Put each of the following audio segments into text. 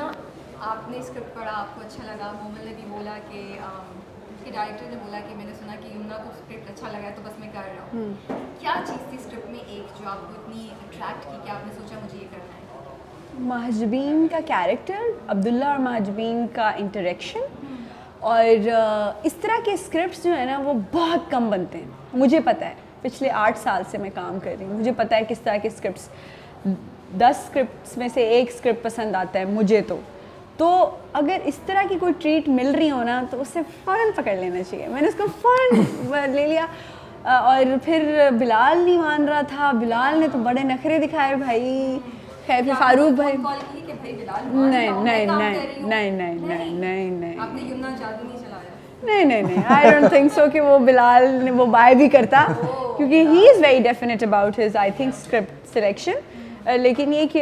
युमना, आपने स्क्रिप्ट पढ़ा, आपको अच्छा लगा, मोमल ने भी बोला कि डायरेक्टर ने बोला कि मैंने सुना कि युमना को स्क्रिप्ट अच्छा लगा है तो बस मैं कर रहा हूँ। क्या चीज़ थी स्क्रिप्ट में एक जो आपको इतनी अट्रैक्ट की कि आपने सोचा मुझे ये करना है? महजबीन का कैरेक्टर, अब्दुल्ला और महजबीन का इंटरेक्शन, और इस तरह के स्क्रिप्ट्स जो है ना वो बहुत कम बनते हैं। मुझे पता है, पिछले 8 साल से मैं काम कर रही हूँ, मुझे पता है किस तरह के स्क्रिप्ट्स, 10 स्क्रिप्ट्स में से एक स्क्रिप्ट पसंद आता है मुझे। तो अगर इस तरह की कोई ट्रीट मिल रही हो ना तो उससे फ़ौरन पकड़ लेना चाहिए। मैंने उसको फ़ौरन ले लिया। और फिर बिलाल नहीं मान रहा था, बिलाल ने तो बड़े नखरे दिखाए भाई। खैर फिर फारूक भाई, कॉल की कि भाई बिलाल नहीं नहीं नहीं नहीं नहीं नहीं नहीं नहीं, आपने युमना जादू नहीं चलाया? नहीं नहीं नहीं, आई डोंट थिंक सो कि वो बिलाल ने वो बाय भी करता, क्योंकि he is very definite about his I think script selection. लेकिन ये कि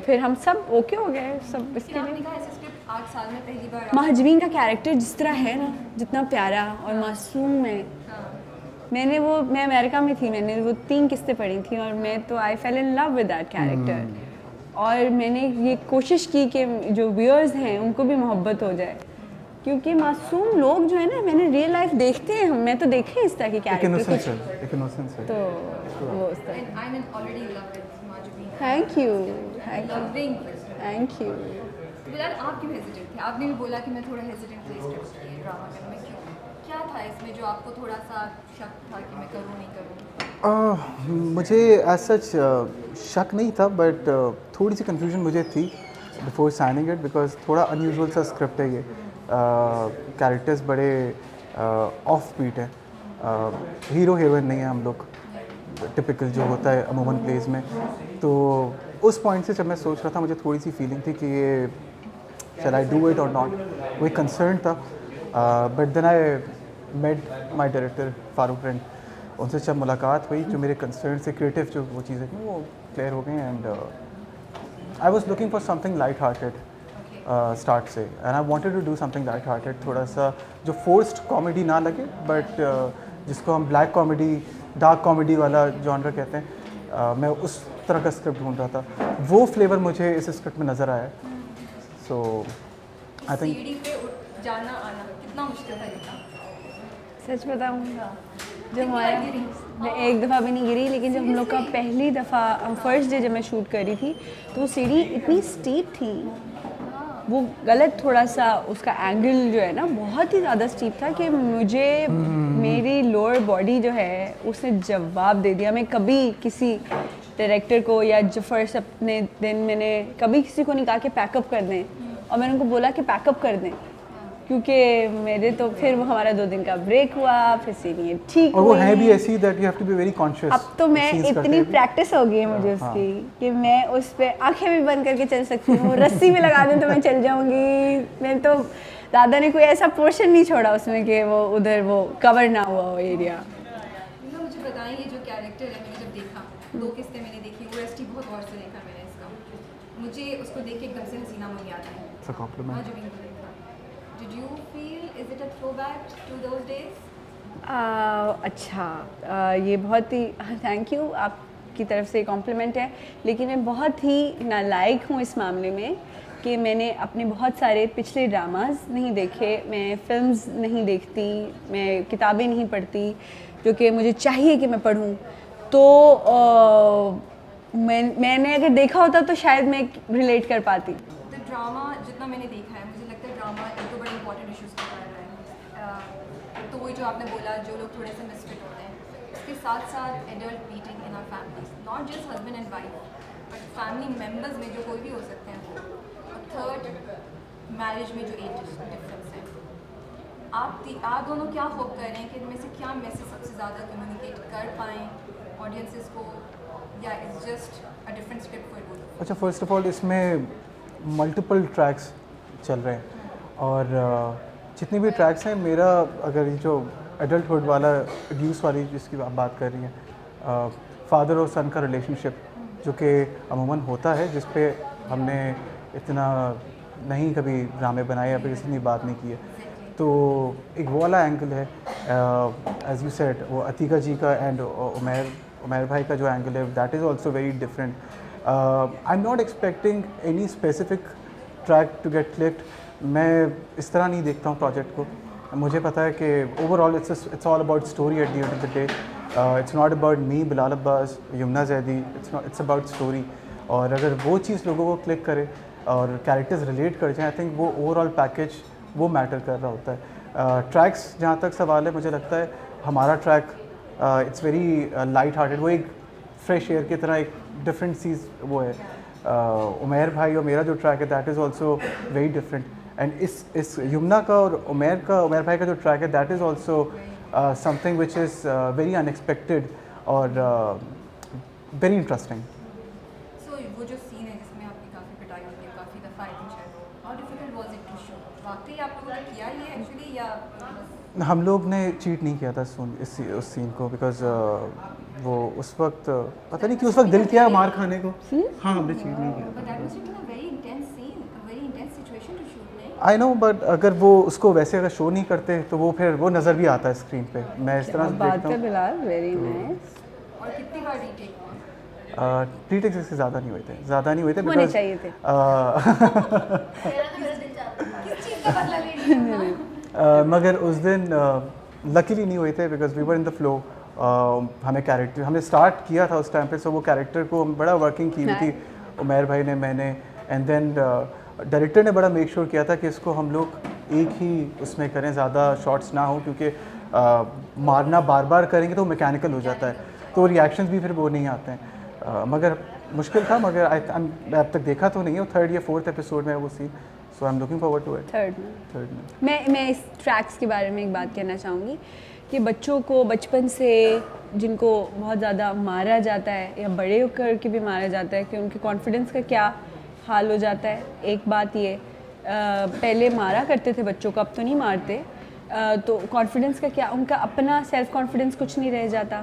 फिर हम सब ओके हो गए सब इसके लिए। आपने कहा ऐसे स्क्रिप्ट 8 साल में पहली बार महजबीन का कैरेक्टर जिस तरह है ना, जितना प्यारा और मासूम है, मैं अमेरिका में थी, मैंने वो 3 किस्तें पढ़ी थी और मैं तो I fell in love with that character. और मैंने ये कोशिश की कि जो व्यूअर्स हैं उनको भी मोहब्बत हो जाए, क्योंकि मासूम लोग जो है ना, मैंने रियल लाइफ देखते हैं, मैं तो देखे इस तरह के कैरेक्टर तो वो उस तरह। I am already in love with Mahjabeen. Thank you thank you. Bilal, आप क्यों हेजिटेंट थे? आपने भी बोला कि मैं थोड़ा हेजिटेंट थी स्क्रिप्ट के ड्रामा करने में, क्यों? क्या था इसमें जो आपको थोड़ा सा शक था कि मैं करूँ नहीं करूँ? मुझे एज सच शक नहीं था, बट थोड़ी सी कन्फ्यूजन मुझे थी बिफोर साइनिंग इट, बिकॉज थोड़ा अनयूजुअल सा स्क्रिप्ट है ये। कैरेक्टर्स बड़े ऑफ बीट हैं, हीरो हीरोइन नहीं है हम लोग, टिपिकल जो होता है अमूमन प्लेस में। तो उस पॉइंट से जब मैं सोच रहा था, मुझे थोड़ी सी फीलिंग थी कि ये शैल आई डू इट और नॉट, वो एक कंसर्न था। But then I met my director Farooq friend, उनसे जब मुलाकात हुई, जो मेरे कंसर्न से क्रिएटिव जो वो चीज़ें थी वो क्लियर हो गई। And I was looking for something light hearted start से, and I wanted to do something light hearted, थोड़ा सा जो फोर्स्ड कॉमेडी ना लगे, बट जिसको हम ब्लैक कॉमेडी, डार्क कॉमेडी वाला जॉनर कहते हैं, मैं उस तरह का स्क्रिप्ट ढूंढ रहा था। वो फ्लेवर मुझे इस स्क्रिप्ट में नज़र आया। सो आई थिंक सीढ़ी पे जाना आना कितना मुश्किल था इतना? सच बताऊँगा, जब हमारा मैं एक दफ़ा भी नहीं गिरी, लेकिन जब हम लोग का पहली दफ़ा फर्स्ट डे जब मैं शूट करी थी तो वो सीढ़ी इतनी स्टीप थी, वो गलत थोड़ा सा उसका एंगल जो है ना बहुत ही ज़्यादा स्टीप था कि मुझे मेरी लोअर बॉडी जो है उसने जवाब दे दिया। मैं कभी किसी डायरेक्टर को या जो फर्स्ट अपने दिन मैंने कभी किसी को नहीं कहा कि पैकअप कर दें, और मैंने उनको बोला कि पैकअप कर दें, क्योंकि मेरे तो फिर वो हमारा 2 दिन का ब्रेक हुआ, फिर सीढ़ी ठीक और वो है हुई। भी ऐसी that you have to be very conscious. अब तो मैं इतनी प्रैक्टिस हो गई है मुझे उसकी कि मैं उस पर आंखें भी बंद करके चल सकती हूँ, रस्सी भी लगा दूँ तो मैं चल जाऊँगी। मैं तो दादा ने कोई ऐसा पोर्शन नहीं छोड़ा उसमें कि वो उधर वो कवर ना हुआ हो एरिया। मुझे बताएं, ये जो कैरेक्टर है, मैंने जब देखा 2 किस्तें मैंने देखी, ओएसटी बहुत गौर से देखा मैंने इसका, मुझे उसको देख के एकदम से हसीना मन याद आई। It's a compliment. महजबीन को देखा, did you feel is it a throwback to those days? अच्छा, ये बहुत ही थैंक यू, आपकी तरफ से कॉम्प्लीमेंट है, लेकिन मैं बहुत ही नालायक हूँ इस मामले में कि मैंने अपने बहुत सारे पिछले ड्रामाज नहीं देखे, मैं फिल्म्स नहीं देखती, मैं किताबें नहीं पढ़ती जो कि मुझे चाहिए कि मैं पढूं। तो मैंने अगर देखा होता तो शायद मैं रिलेट कर पाती। तो ड्रामा जितना मैंने देखा है, मुझे लगता है ड्रामा एक तो बड़े इंपॉर्टेंट इश्यूज़ को कर रहा है। तो वही जो आपने बोला, जो लोग थोड़े से मिसफिट होते हैं, इसके साथ साथ adult beating in our families, not just husband and wife but family members में जो कोई भी हो सकते हैं वो, और थर्ड मैरिज में जो एज डिफरेंस है। आप दोनों क्या होप कर रहे हैं कि इनमें से क्या मैसेज सबसे ज़्यादा कम्युनिकेट कर पाएँ ऑडियंसेस को, या it's just a different script for both? अच्छा, फर्स्ट ऑफ ऑल इसमें मल्टीपल ट्रैक्स चल रहे हैं, और जितने भी ट्रैक्स हैं, मेरा अगर ये जो एडल्टहुड वाला अब्यूज़ वाली जिसकी आप बात कर रही हैं, फादर और सन का रिलेशनशिप जो कि अमूमन होता है, जिस पे हमने इतना नहीं कभी ड्रामे बनाए या फिर इतनी बात नहीं की है, तो एक वो वाला एंगल है। एज यू सेड, वो अतीका जी का एंड उमैर भाई का जो एंगल है, that is also very different. I am not expecting any specific track to get clicked, मैं इस तरह नहीं देखता हूँ प्रोजेक्ट को। मुझे पता है कि overall it's all about story at the end of the day. It's not about me, Bilal Abbas, Yamuna Zaidi, it's about story. और अगर वो चीज़ लोगों को क्लिक करे और कैरेक्टर्स रिलेट कर जाएँ, आई थिंक वो ओवरऑल पैकेज वो मैटर कर रहा होता है। ट्रैक्स जहाँ तक सवाल है, मुझे लगता है हमारा track it's very light hearted, वो एक फ्रेश एयर की तरह एक डिफरेंट चीज़ वो है। उमैर भाई और मेरा जो ट्रैक है that is also very different. And इस यमुना का और उमैर भाई का जो ट्रैक है that is also something which is very unexpected और वेरी इंटरेस्टिंग। सो वो जो सीन है जिसमें आपकी काफ़ी पिटाई होती है, काफ़ी दफ़ा आई थिंक शायद, how difficult was it to shoot? वाकई आप लोगों ने किया ये एक्चुअली या हम लोग ने चीट नहीं किया था उस सीन को, बिकॉज वो उस वक्त पता नहीं कि उस वक्त दिल किया मार खाने को। हाँ, हमने चीट नहीं किया। But that was a very intense scene, a very intense situation to shoot, नहीं? आई नो, बट अगर वो उसको वैसे अगर शो नहीं करते तो वो फिर वो नज़र भी आता है स्क्रीन पे। मैं इस तरह से बात देखता है हूँ। Bilal, very nice. और कितनी बार रीटेक हुआ? रीटेक से ज़्यादा नहीं हुए थे, होने चाहिए थे। किस चीज़ का बदला ले रही मगर उस दिन लकीली नहीं हुए थे because we were in the flow. हमें कैरेक्टर हमने स्टार्ट किया था उस टाइम पे, सो वो कैरेक्टर को हम बड़ा वर्किंग की हुई थी उमैर भाई ने, मैंने, एंड देन डायरेक्टर ने बड़ा मेक श्योर किया था कि इसको हम लोग एक ही उसमें करें, ज़्यादा शॉट्स ना हो, क्योंकि मारना बार बार करेंगे तो मैकेनिकल हो जाता है, तो रिएक्शंस भी फिर वो नहीं आते हैं। मगर मुश्किल था, मगर मैं अब तक देखा तो नहीं है, 3rd या 4th एपिसोड में है वो scene, so I am looking forward to it. Third में मैं इस ट्रैक्स के बारे में एक बात कहना चाहूँगी कि बच्चों को बचपन से जिनको बहुत ज़्यादा मारा जाता है या बड़े होकर के भी मारा जाता है, कि उनके कॉन्फिडेंस का क्या हाल हो जाता है। एक बात ये, पहले मारा करते थे बच्चों को, अब तो नहीं मारते, तो कॉन्फिडेंस का क्या, उनका अपना सेल्फ कॉन्फिडेंस कुछ नहीं रह जाता।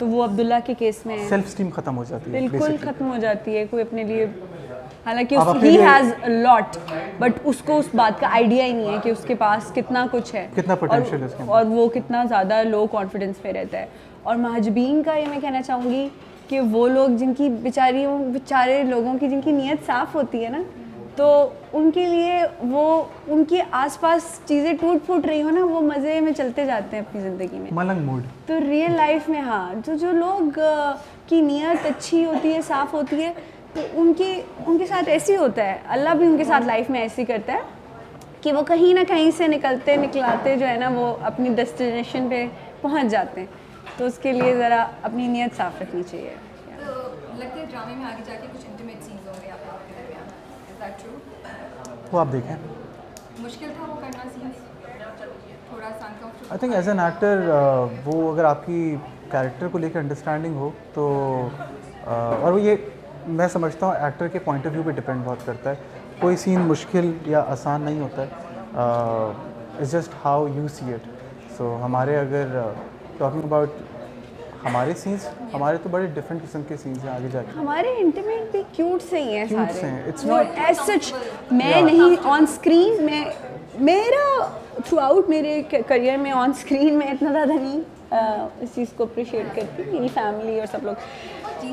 तो वो अब्दुल्ला के केस में सेल्फ स्टीम खत्म हो जाती है, बिल्कुल basically। ख़त्म हो जाती है। कोई अपने लिए, हालांकि आप अपने ही लिए- हैज़ अ लॉट, बट उसको उस बात का आइडिया ही नहीं है कि उसके पास कितना कुछ है, कितना potential है उसके अंदर। और वो कितना ज़्यादा लो कॉन्फिडेंस पे रहता है। और महाजबीन का ये मैं कहना चाहूँगी कि वो लोग जिनकी बेचारे लोगों की जिनकी नीयत साफ़ होती है ना, तो उनके लिए वो उनके आसपास चीज़ें टूट फूट रही हो ना, वो मज़े में चलते जाते हैं अपनी ज़िंदगी में। मलंग मूड। तो रियल लाइफ में हाँ, जो लोग की नीयत अच्छी होती है, साफ़ होती है, तो उनके साथ ऐसे ही होता है। अल्लाह भी उनके साथ लाइफ में ऐसे ही करता है कि वो कहीं ना कहीं से निकलाते जो है ना, वो अपनी डेस्टिनेशन पे पहुंच जाते हैं। तो उसके लिए ज़रा अपनी नीयत साफ़ रखनी चाहिए। तो लगता है ड्रामे में आगे जाके कुछ इंटीमेट सीन्स होंगे आप लोगों के दरमियान, इज दैट ट्रू? वो आप देखें। मुश्किल था वो करना सीन्स, थोड़ा सा uncomfortable? I think as an actor वो अगर आपकी कैरेक्टर को लेकर अंडरस्टैंडिंग हो तो और वो ये मैं समझता हूँ एक्टर के पॉइंट ऑफ व्यू पे डिपेंड बहुत करता है। कोई सीन मुश्किल या आसान नहीं होता है, it's just how you see it. So हमारे अगर टॉकिंग अबाउट हमारे सीन्स, हमारे तो बड़े डिफरेंट किस्म के सीन्स हैं आगे जाके। हमारे इंटीमेट भी क्यूट से ही हैं Cute सारे। से हैं, it's वो not- as such मैं नहीं ऑन स्क्रीन में, मेरा थ्रू आउट मेरे करियर में ऑन स्क्रीन में इतना ज़्यादा नहीं इस चीज़ को अप्रिशिएट करती, मेरी फैमिली और सब लोग,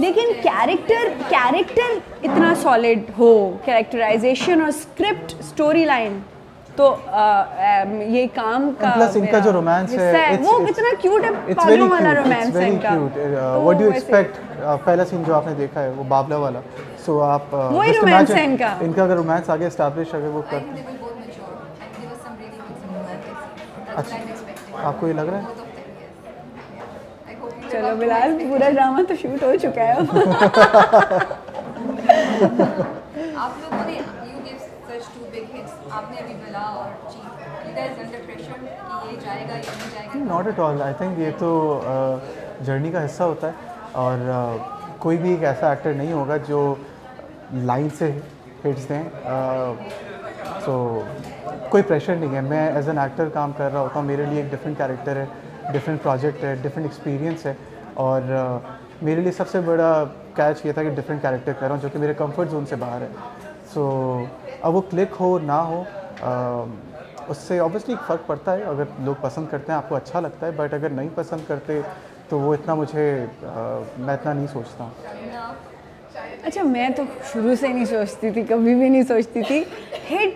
लेकिन कैरेक्टर इतना सॉलिड हो, कैरेक्टराइजेशन और स्क्रिप्ट स्टोरी लाइन, तो ये काम का प्लस इनका जो रोमांस है वो कितना क्यूट है, इट्स पागलों वेरी वाला क्यूट, रोमांस इट्स है वेरी इनका। क्यूट। तो व्हाट डू यू वैसे- एक्सपेक्ट? पहला सीन जो आपने देखा है वो बाबला वाला, सो आप वही just romance imagine है इनका। इनका अगर रोमांस आगे एस्टैब्लिश अगर वो I कर, think they were both mature and there was some really good, some romantic scenes. That's what I'm expecting. आपको ये लग रहा है? Both of them, yes. I hope you live चलो up to बिलाल, my पूरा ड्रामा तो shoot हो चुका है अब। आप लोगों ने you gave such two big hits. आपने अभी बिला और chief, you guys under pressure कि ये जाएगा या नहीं जाएगा? Not at all. I think ये तो जर्नी का हिस्सा होता है, और कोई भी एक ऐसा एक्टर नहीं होगा जो लाइन से हिट्स दें। सो कोई प्रेशर नहीं है। मैं एज एन एक्टर काम कर रहा होता हूँ, मेरे लिए एक डिफरेंट कैरेक्टर है, डिफरेंट प्रोजेक्ट है, डिफरेंट एक्सपीरियंस है, और मेरे लिए सबसे बड़ा कैच ये था कि डिफरेंट कैरेक्टर कर रहा हूँ जो कि मेरे कंफर्ट जोन से बाहर है। सो अब वो क्लिक हो ना हो, उससे ऑब्वियसली फ़र्क पड़ता है। अगर लोग पसंद करते हैं, आपको अच्छा लगता है, बट अगर नहीं पसंद करते तो वो इतना मैं इतना नहीं सोचता हूँ। Enough. अच्छा मैं तो शुरू से नहीं सोचती थी, कभी भी नहीं सोचती थी हिट